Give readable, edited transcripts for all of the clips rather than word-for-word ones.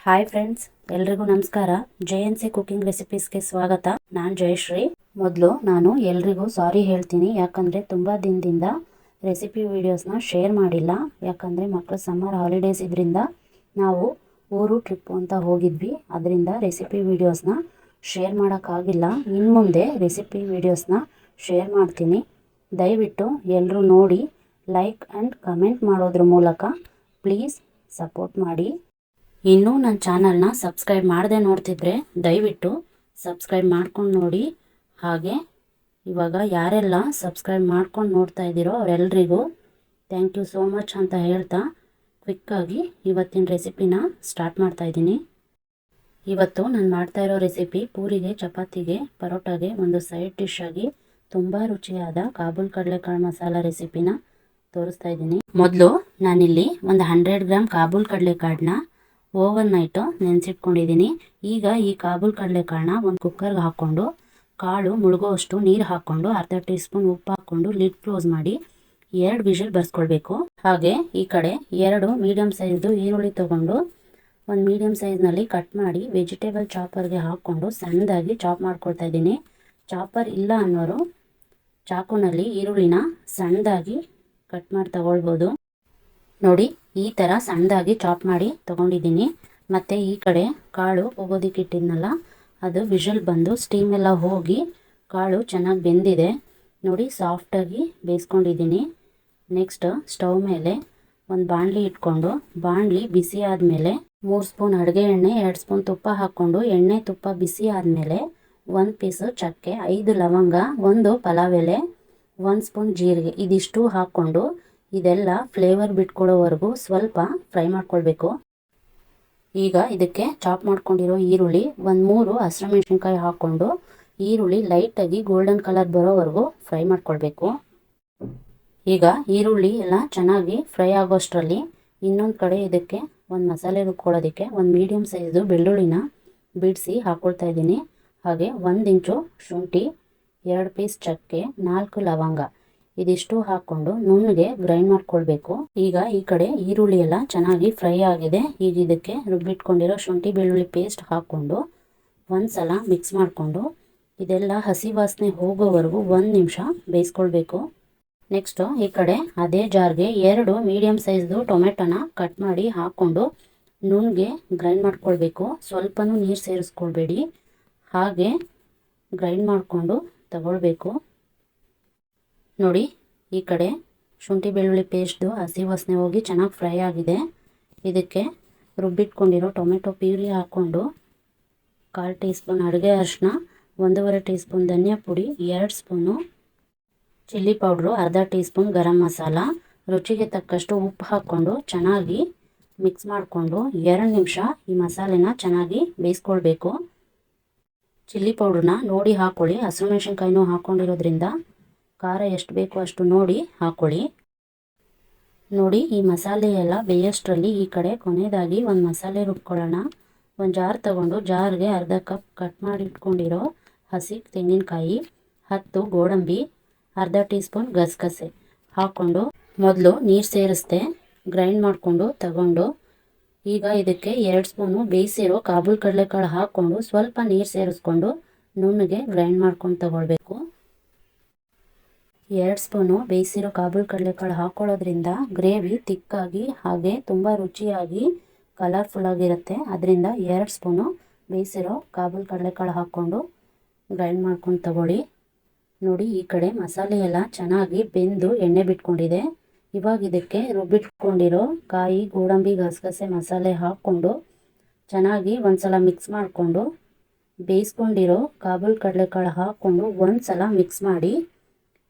Hi friends, ಎಲ್ರಿಗೂ ನಮಸ್ಕಾರ. JNC cooking ರೆಸಿಪೀಸ್ಗೆ ಸ್ವಾಗತ. ನಾನು ಜಯಶ್ರೀ. ಮೊದಲು ನಾನು ಎಲ್ರಿಗೂ ಸಾರಿ ಹೇಳ್ತೀನಿ, ಯಾಕಂದರೆ ತುಂಬ ದಿನದಿಂದ ರೆಸಿಪಿ ವೀಡಿಯೋಸ್ನ ಶೇರ್ ಮಾಡಿಲ್ಲ. ಯಾಕಂದರೆ ಮಕ್ಕಳು ಸಮ್ಮರ್ ಹಾಲಿಡೇಸ್ ಇದರಿಂದ ನಾವು ಊರು ಟ್ರಿಪ್ಪು ಅಂತ ಹೋಗಿದ್ವಿ. ಅದರಿಂದ ರೆಸಿಪಿ ವೀಡಿಯೋಸ್ನ ಶೇರ್ ಮಾಡೋಕ್ಕಾಗಿಲ್ಲ. ಇನ್ನು ಮುಂದೆ ರೆಸಿಪಿ ವೀಡಿಯೋಸ್ನ ಶೇರ್ ಮಾಡ್ತೀನಿ. ದಯವಿಟ್ಟು ಎಲ್ಲರೂ ನೋಡಿ ಲೈಕ್ ಆ್ಯಂಡ್ ಕಮೆಂಟ್ ಮಾಡೋದ್ರ ಮೂಲಕ ಪ್ಲೀಸ್ ಸಪೋರ್ಟ್ ಮಾಡಿ. ಇನ್ನೂ ನನ್ನ ಚಾನಲ್ನ ಸಬ್ಸ್ಕ್ರೈಬ್ ಮಾಡದೆ ನೋಡ್ತಿದ್ರೆ ದಯವಿಟ್ಟು ಸಬ್ಸ್ಕ್ರೈಬ್ ಮಾಡ್ಕೊಂಡು ನೋಡಿ. ಹಾಗೆ ಇವಾಗ ಯಾರೆಲ್ಲ ಸಬ್ಸ್ಕ್ರೈಬ್ ಮಾಡ್ಕೊಂಡು ನೋಡ್ತಾ ಇದ್ದೀರೋ ಅವರೆಲ್ಲರಿಗೂ ಥ್ಯಾಂಕ್ ಯು ಸೋ ಮಚ್ ಅಂತ ಹೇಳ್ತಾ ಕ್ವಿಕ್ಕಾಗಿ ಇವತ್ತಿನ ರೆಸಿಪಿನ ಸ್ಟಾರ್ಟ್ ಮಾಡ್ತಾಯಿದ್ದೀನಿ. ಇವತ್ತು ನಾನು ಮಾಡ್ತಾ ಇರೋ ರೆಸಿಪಿ ಪೂರಿಗೆ, ಚಪಾತಿಗೆ, ಪರೋಟಾಗೆ ಒಂದು ಸೈಡ್ ಡಿಶ್ ಆಗಿ ತುಂಬ ರುಚಿಯಾದ ಕಾಬೂಲ್ ಕಡಲೆಕಾಳು ಮಸಾಲ ರೆಸಿಪಿನ ತೋರಿಸ್ತಾ ಇದ್ದೀನಿ. ಮೊದಲು ನಾನಿಲ್ಲಿ ಒಂದು 100 ಗ್ರಾಮ್ ಕಾಬೂಲ್ ಕಡಲೆಕಾಳನ್ನ ಓವರ್ ನೈಟು ನೆನೆಸಿಟ್ಕೊಂಡಿದ್ದೀನಿ. ಈಗ ಈ ಕಾಬೂಲ್ ಕಡಲೆಕಾಳನ್ನ ಒಂದು ಕುಕ್ಕರ್ಗೆ ಹಾಕ್ಕೊಂಡು ಕಾಳು ಮುಳುಗೋವಷ್ಟು ನೀರು ಹಾಕ್ಕೊಂಡು ಅರ್ಧ ಟೀ ಸ್ಪೂನ್ ಉಪ್ಪು ಹಾಕ್ಕೊಂಡು ಲಿಡ್ ಕ್ಲೋಸ್ ಮಾಡಿ 2 ವಿಷಲ್ ಬರ್ಸ್ಕೊಳ್ಬೇಕು. ಹಾಗೆ ಈ ಕಡೆ 2 ಮೀಡಿಯಮ್ ಸೈಜ್ದು ಈರುಳ್ಳಿ ತೊಗೊಂಡು ಒಂದು ಮೀಡಿಯಮ್ ಸೈಜ್ನಲ್ಲಿ ಕಟ್ ಮಾಡಿ ವೆಜಿಟೇಬಲ್ ಚಾಪರ್ಗೆ ಹಾಕ್ಕೊಂಡು ಸಣ್ಣದಾಗಿ ಚಾಪ್ ಮಾಡ್ಕೊಳ್ತಾ ಇದ್ದೀನಿ. ಚಾಪರ್ ಇಲ್ಲ ಅನ್ನೋರು ಚಾಕುನಲ್ಲಿ ಈರುಳ್ಳಿನ ಸಣ್ಣದಾಗಿ ಕಟ್ ಮಾಡಿ ತಗೊಳ್ಬೋದು. ನೋಡಿ, ಈ ಥರ ಸಣ್ಣದಾಗಿ ಚಾಪ್ ಮಾಡಿ ತೊಗೊಂಡಿದ್ದೀನಿ. ಮತ್ತು ಈ ಕಡೆ ಕಾಳು ಹೋಗೋದಕ್ಕೆ ಇಟ್ಟಿದ್ನಲ್ಲ, ಅದು ವಿಷಲ್ ಬಂದು ಸ್ಟೀಮ್ ಎಲ್ಲ ಹೋಗಿ ಕಾಳು ಚೆನ್ನಾಗಿ ಬೆಂದಿದೆ. ನೋಡಿ, ಸಾಫ್ಟಾಗಿ ಬೇಯಿಸ್ಕೊಂಡಿದ್ದೀನಿ. ನೆಕ್ಸ್ಟ್ ಸ್ಟವ್ ಮೇಲೆ ಒಂದು ಬಾಣಲಿ ಇಟ್ಕೊಂಡು ಬಾಣಲಿ ಬಿಸಿ ಆದಮೇಲೆ 3 ಸ್ಪೂನ್ ಅಡುಗೆ ಎಣ್ಣೆ, 2 ಸ್ಪೂನ್ ತುಪ್ಪ ಹಾಕ್ಕೊಂಡು ಎಣ್ಣೆ ತುಪ್ಪ ಬಿಸಿ ಆದಮೇಲೆ 1 ಪೀಸು ಚಕ್ಕೆ, 5 ಲವಂಗ, 1 ಪಲಾವ್ ಎಲೆ, 1 ಸ್ಪೂನ್ ಜೀರಿಗೆ ಇದಿಷ್ಟು ಹಾಕ್ಕೊಂಡು ಇದೆಲ್ಲ ಫ್ಲೇವರ್ ಬಿಟ್ಕೊಳ್ಳೋವರೆಗೂ ಸ್ವಲ್ಪ ಫ್ರೈ ಮಾಡ್ಕೊಳ್ಬೇಕು. ಈಗ ಇದಕ್ಕೆ ಚಾಪ್ ಮಾಡ್ಕೊಂಡಿರೋ ಈರುಳ್ಳಿ, 3 ಹಸಿಮೆಣಸಿನ್ಕಾಯಿ ಹಾಕ್ಕೊಂಡು ಈರುಳ್ಳಿ ಲೈಟಾಗಿ ಗೋಲ್ಡನ್ ಕಲರ್ ಬರೋವರೆಗೂ ಫ್ರೈ ಮಾಡ್ಕೊಳ್ಬೇಕು. ಈಗ ಈರುಳ್ಳಿ ಎಲ್ಲ ಚೆನ್ನಾಗಿ ಫ್ರೈ ಆಗೋಷ್ಟರಲ್ಲಿ ಇನ್ನೊಂದು ಕಡೆ ಇದಕ್ಕೆ ಒಂದು ಮಸಾಲೆ ರುಬ್ಕೊಳ್ಳೋದಕ್ಕೆ ಒಂದು ಮೀಡಿಯಮ್ ಸೈಜು ಬೆಳ್ಳುಳ್ಳಿನ ಬಿಡಿಸಿ ಹಾಕ್ಕೊಳ್ತಾ ಇದ್ದೀನಿ. ಹಾಗೆ 1 ಇಂಚು ಶುಂಠಿ, 2 ಪೀಸ್ ಚಕ್ಕೆ, 4 ಲವಂಗ ಇದಿಷ್ಟು ಹಾಕ್ಕೊಂಡು ನುಣ್ಣಗೆ ಗ್ರೈಂಡ್ ಮಾಡ್ಕೊಳ್ಬೇಕು. ಈಗ ಈ ಕಡೆ ಈರುಳ್ಳಿ ಎಲ್ಲ ಚೆನ್ನಾಗಿ ಫ್ರೈ ಆಗಿದೆ. ಈಗ ಇದಕ್ಕೆ ರುಬ್ಬಿಟ್ಕೊಂಡಿರೋ ಶುಂಠಿ ಬೆಳ್ಳುಳ್ಳಿ ಪೇಸ್ಟ್ ಹಾಕ್ಕೊಂಡು ಒಂದ್ಸಲ ಮಿಕ್ಸ್ ಮಾಡಿಕೊಂಡು ಇದೆಲ್ಲ ಹಸಿ ವಾಸನೆ ಹೋಗೋವರೆಗೂ 1 ನಿಮಿಷ ಬೇಯಿಸ್ಕೊಳ್ಬೇಕು. ನೆಕ್ಸ್ಟು ಈ ಕಡೆ ಅದೇ ಜಾರ್ಗೆ 2 ಮೀಡಿಯಮ್ ಸೈಜ್ದು ಟೊಮೆಟೊನ ಕಟ್ ಮಾಡಿ ಹಾಕ್ಕೊಂಡು ನುಣ್ಣಗೆ ಗ್ರೈಂಡ್ ಮಾಡ್ಕೊಳ್ಬೇಕು. ಸ್ವಲ್ಪನೂ ನೀರು ಸೇರಿಸ್ಕೊಳ್ಬೇಡಿ, ಹಾಗೆ ಗ್ರೈಂಡ್ ಮಾಡಿಕೊಂಡು ತಗೊಳ್ಬೇಕು. ನೋಡಿ, ಈ ಕಡೆ ಶುಂಠಿ ಬೆಳ್ಳುಳ್ಳಿ ಪೇಸ್ಟ್ದು ಹಸಿ ವಾಸನೆ ಹೋಗಿ ಚೆನ್ನಾಗಿ ಫ್ರೈ ಆಗಿದೆ. ಇದಕ್ಕೆ ರುಬ್ಬಿಟ್ಕೊಂಡಿರೋ ಟೊಮೆಟೊ ಪ್ಯೂರಿ ಹಾಕ್ಕೊಂಡು 1/4 ಟೀ ಸ್ಪೂನ್ ಅಡುಗೆ ಅರಿಶಿನ, 1.5 ಟೀ ಸ್ಪೂನ್ ಧನಿಯಾ ಪುಡಿ, 2 ಸ್ಪೂನು ಚಿಲ್ಲಿ ಪೌಡ್ರು, ಅರ್ಧ ಟೀ ಸ್ಪೂನ್ ಗರಂ ಮಸಾಲ, ರುಚಿಗೆ ತಕ್ಕಷ್ಟು ಉಪ್ಪು ಹಾಕ್ಕೊಂಡು ಚೆನ್ನಾಗಿ ಮಿಕ್ಸ್ ಮಾಡಿಕೊಂಡು 2 ನಿಮಿಷ ಈ ಮಸಾಲೆನ ಚೆನ್ನಾಗಿ ಬೇಯಿಸ್ಕೊಳ್ಬೇಕು. ಚಿಲ್ಲಿ ಪೌಡ್ರನ್ನ ನೋಡಿ ಹಾಕ್ಕೊಳ್ಳಿ. ಹಸಿಮೆಣಸಿನ್ಕಾಯಿನೂ ಹಾಕ್ಕೊಂಡಿರೋದ್ರಿಂದ ಖಾರ ಎಷ್ಟು ಬೇಕೋ ಅಷ್ಟು ನೋಡಿ ಹಾಕ್ಕೊಳ್ಳಿ. ನೋಡಿ, ಈ ಮಸಾಲೆ ಎಲ್ಲ ಬೇಯೋಷ್ಟರಲ್ಲಿ ಈ ಕಡೆ ಕೊನೆಯದಾಗಿ ಒಂದು ಮಸಾಲೆ ರುಬ್ಕೊಳ್ಳೋಣ. ಒಂದು ಜಾರ್ ತಗೊಂಡು ಜಾರ್ಗೆ ಅರ್ಧ ಕಪ್ ಕಟ್ ಮಾಡಿ ಇಟ್ಕೊಂಡಿರೋ ಹಸಿ ತೆಂಗಿನಕಾಯಿ, 10 ಗೋಡಂಬಿ, ಅರ್ಧ ಟೀ ಸ್ಪೂನ್ ಗಸಗಸೆ ಹಾಕ್ಕೊಂಡು ಮೊದಲು ನೀರು ಸೇರಿಸ್ದೆ ಗ್ರೈಂಡ್ ಮಾಡಿಕೊಂಡು ತಗೊಂಡು ಈಗ ಇದಕ್ಕೆ 2 ಸ್ಪೂನು ಬೇಯಿಸಿರೋ ಕಾಬೂಲ್ ಕಡಲೆಕಾಳು ಹಾಕ್ಕೊಂಡು ಸ್ವಲ್ಪ ನೀರು ಸೇರಿಸ್ಕೊಂಡು ನುಣ್ಣಗೆ ಗ್ರೈಂಡ್ ಮಾಡ್ಕೊಂಡು ತಗೊಳ್ಬೇಕು. 2 ಸ್ಪೂನು ಬೇಯಿಸಿರೋ ಕಾಬೂಲ್ ಕಡಲೆಕಾಳು ಹಾಕ್ಕೊಳ್ಳೋದ್ರಿಂದ ಗ್ರೇವಿ ತಿಕ್ಕಾಗಿ ಹಾಗೆ ತುಂಬ ರುಚಿಯಾಗಿ ಕಲರ್ಫುಲ್ಲಾಗಿರುತ್ತೆ. ಅದರಿಂದ 2 ಸ್ಪೂನು ಬೇಯಿಸಿರೋ ಕಾಬೂಲ್ ಕಡಲೆಕಾಳು ಹಾಕ್ಕೊಂಡು ಗ್ರೈಂಡ್ ಮಾಡ್ಕೊಂಡು ತಗೊಳ್ಳಿ. ನೋಡಿ, ಈ ಕಡೆ ಮಸಾಲೆ ಎಲ್ಲ ಚೆನ್ನಾಗಿ ಬೆಂದು ಎಣ್ಣೆ ಬಿಟ್ಕೊಂಡಿದೆ. ಇವಾಗ ಇದಕ್ಕೆ ರುಬ್ಬಿಟ್ಕೊಂಡಿರೋ ಕಾಯಿ, ಗೋಡಂಬಿ, ಗಸಗಸೆ ಮಸಾಲೆ ಹಾಕ್ಕೊಂಡು ಚೆನ್ನಾಗಿ ಒಂದ್ಸಲ ಮಿಕ್ಸ್ ಮಾಡಿಕೊಂಡು ಬೇಯಿಸ್ಕೊಂಡಿರೋ ಕಾಬೂಲ್ ಕಡಲೆಕಾಳು ಹಾಕ್ಕೊಂಡು ಒಂದ್ಸಲ ಮಿಕ್ಸ್ ಮಾಡಿ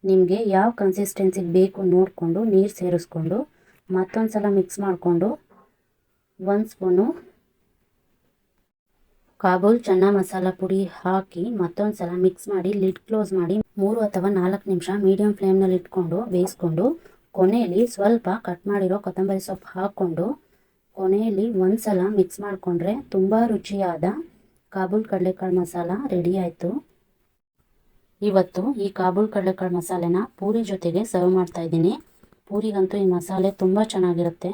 ನಿಮಗೆ ಯಾವ ಕನ್ಸಿಸ್ಟೆನ್ಸಿಗೆ ಬೇಕು ನೋಡಿಕೊಂಡು ನೀರು ಸೇರಿಸ್ಕೊಂಡು ಮತ್ತೊಂದು ಸಲ ಮಿಕ್ಸ್ ಮಾಡಿಕೊಂಡು 1 ಸ್ಪೂನು ಕಾಬೂಲ್ ಚನ್ನಾ ಮಸಾಲ ಪುಡಿ ಹಾಕಿ ಮತ್ತೊಂದು ಸಲ ಮಿಕ್ಸ್ ಮಾಡಿ ಲಿಡ್ ಕ್ಲೋಸ್ ಮಾಡಿ 3 ಅಥವಾ 4 ನಿಮಿಷ ಮೀಡಿಯಮ್ ಫ್ಲೇಮ್ನಲ್ಲಿ ಇಟ್ಕೊಂಡು ಬೇಯಿಸ್ಕೊಂಡು ಕೊನೆಯಲ್ಲಿ ಸ್ವಲ್ಪ ಕಟ್ ಮಾಡಿರೋ ಕೊತ್ತಂಬರಿ ಸೊಪ್ಪು ಹಾಕ್ಕೊಂಡು ಕೊನೆಯಲ್ಲಿ ಒಂದ್ಸಲ ಮಿಕ್ಸ್ ಮಾಡಿಕೊಂಡ್ರೆ ತುಂಬ ರುಚಿಯಾದ ಕಾಬೂಲ್ ಕಡಲೆಕಾಳು ಮಸಾಲ ರೆಡಿ ಆಯಿತು. ಇವತ್ತು ಈ ಕಾಬೂಲ್ ಕಡಲೆಕಾಳು ಮಸಾಲೆನ ಪೂರಿ ಜೊತೆಗೆ ಸರ್ವ್ ಮಾಡ್ತಾ ಇದ್ದೀನಿ. ಪೂರಿಗಂತೂ ಈ ಮಸಾಲೆ ತುಂಬ ಚೆನ್ನಾಗಿರುತ್ತೆ.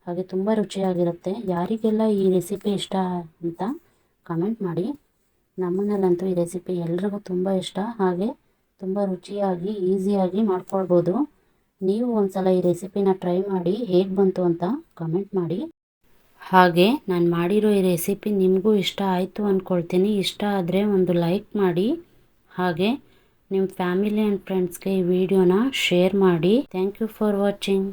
ಹಾಗೆ ತುಂಬ ರುಚಿಯಾಗಿರುತ್ತೆ. ಯಾರಿಗೆಲ್ಲ ಈ ರೆಸಿಪಿ ಇಷ್ಟ ಅಂತ ಕಮೆಂಟ್ ಮಾಡಿ. ನಮ್ಮನೇಲಂತೂ ಈ ರೆಸಿಪಿ ಎಲ್ರಿಗೂ ತುಂಬ ಇಷ್ಟ, ಹಾಗೆ ತುಂಬ ರುಚಿಯಾಗಿ ಈಸಿಯಾಗಿ ಮಾಡ್ಕೊಳ್ಬೋದು. ನೀವು ಒಂದ್ಸಲ ಈ ರೆಸಿಪಿನ ಟ್ರೈ ಮಾಡಿ ಹೇಗೆ ಬಂತು ಅಂತ ಕಮೆಂಟ್ ಮಾಡಿ. ಹಾಗೆ ನಾನು ಮಾಡಿರೋ ಈ ರೆಸಿಪಿ ನಿಮಗೂ ಇಷ್ಟ ಆಯಿತು ಅಂದ್ಕೊಳ್ತೀನಿ. ಇಷ್ಟ ಆದರೆ ಒಂದು ಲೈಕ್ ಮಾಡಿ, ಹಾಗೆ ನಿಮ್ಮ ಫ್ಯಾಮಿಲಿ ಆ್ಯಂಡ್ ಫ್ರೆಂಡ್ಸ್ಗೆ ಈ ವಿಡಿಯೋನ ಶೇರ್ ಮಾಡಿ. Thank you for watching.